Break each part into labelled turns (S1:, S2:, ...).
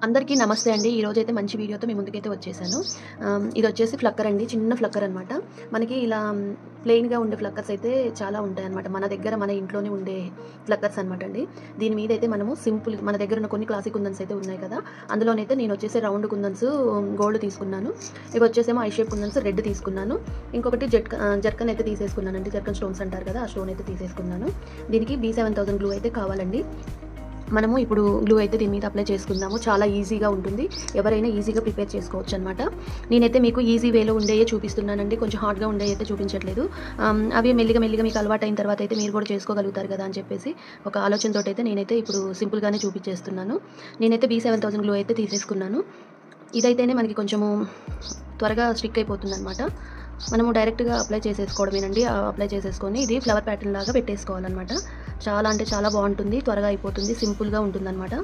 S1: అందరికీ నమస్తే అండి. ఈరోజైతే మంచి వీడియోతో మీ ముందుకైతే వచ్చేసాను. ఇది వచ్చేసి ఫ్లక్కర్ అండి. చిన్న ఫ్లక్కర్ అనమాట. మనకి ఇలా ప్లెయిన్‌గా ఉండే ఫ్లక్కర్స్ అయితే చాలా ఉంటాయన్నమాట. మన దగ్గర మన ఇంట్లోనే ఉండే ఫ్లక్కర్స్ అనమాట అండి. దీని మీద అయితే మనము సింపుల్ మన దగ్గర ఉన్న కొన్ని క్లాసిక్ కుందన్స్ అయితే ఉన్నాయి కదా! అందులోనైతే నేను వచ్చేసి రౌండ్ కుందన్స్ గోల్డ్ తీసుకున్నాను. ఇవి వచ్చేసేమో ఐ షేప్ కుందన్స్ రెడ్ తీసుకున్నాను. ఇంకొకటి జర్కన్ అయితే తీసేసుకున్నానండి. జర్కన్ స్టోన్స్ అంటారు కదా! ఆ స్టోన్ అయితే తీసేసుకున్నాను. దీనికి B7000 గ్లూ అయితే కావాలండి. మనము ఇప్పుడు గ్లూ అయితే దీని మీద అప్లై చేసుకుందాము. చాలా ఈజీగా ఉంటుంది. ఎవరైనా ఈజీగా ప్రిపేర్ చేసుకోవచ్చు అనమాట. నేనైతే మీకు ఈజీ వేలో ఉండేయే చూపిస్తున్నానండి. కొంచెం హార్డ్గా ఉండే అయితే చూపించట్లేదు. అవి మెల్లిగా మీకు అలవాటు అయిన తర్వాత అయితే మీరు కూడా చేసుకోగలుగుతారు కదా అని చెప్పేసి ఒక ఆలోచనతో అయితే నేనైతే ఇప్పుడు సింపుల్గానే చూపించేస్తున్నాను. నేనైతే B7000 గ్లూ అయితే తీసేసుకున్నాను. ఇదైతేనే మనకి కొంచెము త్వరగా స్టిక్ అయిపోతుంది అనమాట. మనము డైరెక్ట్గా అప్లై చేసేసుకోవడమేనండి. అప్లై చేసేసుకొని ఇది ఫ్లవర్ ప్యాటర్న్ లాగా పెట్టేసుకోవాలన్నమాట. చాలా అంటే చాలా బాగుంటుంది. త్వరగా అయిపోతుంది. సింపుల్గా ఉంటుందన్నమాట.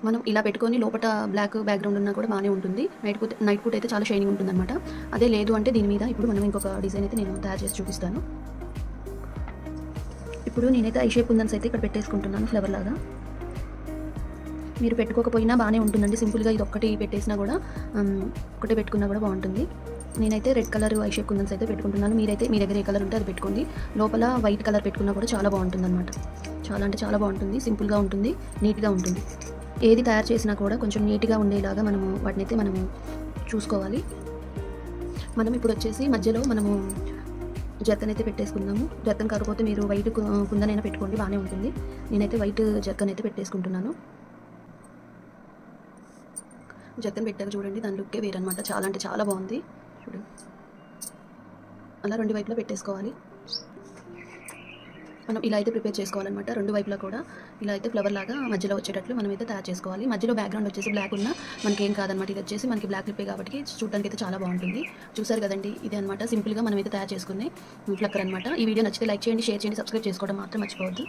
S1: మనం ఇలా పెట్టుకొని లోపల బ్లాక్ బ్యాక్గ్రౌండ్ ఉన్నా కూడా బాగానే ఉంటుంది. నైట్ పూట అయితే చాలా షైనింగ్ ఉంటుందన్నమాట. అదే లేదు అంటే దీని మీద ఇప్పుడు మనం ఇంకొక డిజైన్ అయితే నేను తయారు చేసి చూపిస్తాను. ఇప్పుడు నేనైతే ఐ షేప్ కుందన్స్ అయితే ఇక్కడ పెట్టేసుకుంటున్నాను ఫ్లవర్ లాగా. మీరు పెట్టుకోకపోయినా బాగానే ఉంటుందండి. సింపుల్గా ఇది ఒక్కటి పెట్టేసినా కూడా ఒకటే పెట్టుకున్నా కూడా బాగుంటుంది. నేనైతే రెడ్ కలర్ ఐ షేప్ కుందన్స్ అయితే పెట్టుకుంటున్నాను. మీరైతే మీ దగ్గర ఏ కలర్ ఉంటే అది పెట్టుకోండి. లోపల వైట్ కలర్ పెట్టుకున్నా కూడా చాలా బాగుంటుంది అనమాట. చాలా అంటే చాలా బాగుంటుంది. సింపుల్గా ఉంటుంది. నీట్గా ఉంటుంది. ఏది తయారు చేసినా కూడా కొంచెం నీట్గా ఉండేలాగా వాటిని అయితే మనము చూసుకోవాలి. మనం ఇప్పుడు వచ్చేసి మధ్యలో మనము జర్కన్ అయితే పెట్టేసుకుందాము. జర్కన్ కాకపోతే మీరు వైట్ కుందనైనా పెట్టుకోండి, బాగానే ఉంటుంది. నేనైతే వైట్ జర్కన్ అయితే పెట్టేసుకుంటున్నాను. జర్కన్ పెట్టాక చూడండి, దాని లుక్కే వేరనమాట. చాలా అంటే చాలా బాగుంది. చూడండి, అలా రెండు వైపులా పెట్టేసుకోవాలి. మనం ఇలా అయితే ప్రిపేర్ చేసుకోవాలన్నమాట. రెండు వైపులా కూడా ఇలా అయితే ఫ్లవర్ లాగా మధ్యలో వచ్చేటట్లు మనం అయితే తయారు చేసుకోవాలి. మధ్యలో బ్యాక్గ్రౌండ్ వచ్చేసి బ్లాక్ ఉన్నా మనకేం కాదనమాట. ఇది వచ్చేసి మనకి బ్లాక్ క్లిప్పే కాబట్టి చూడడానికి అయితే చాలా బాగుంటుంది. చూసారు కదండి, ఇది అనమాట సింపుల్గా మనం అయితే తయారు చేసుకునే ఫ్లక్కర్ అనమాట. ఈ వీడియో నచ్చితే లైక్ చేయండి, షేర్ చేయండి, సబ్స్క్రైబ్ చేసుకోవడం మాత్రం మర్చిపోవద్దు.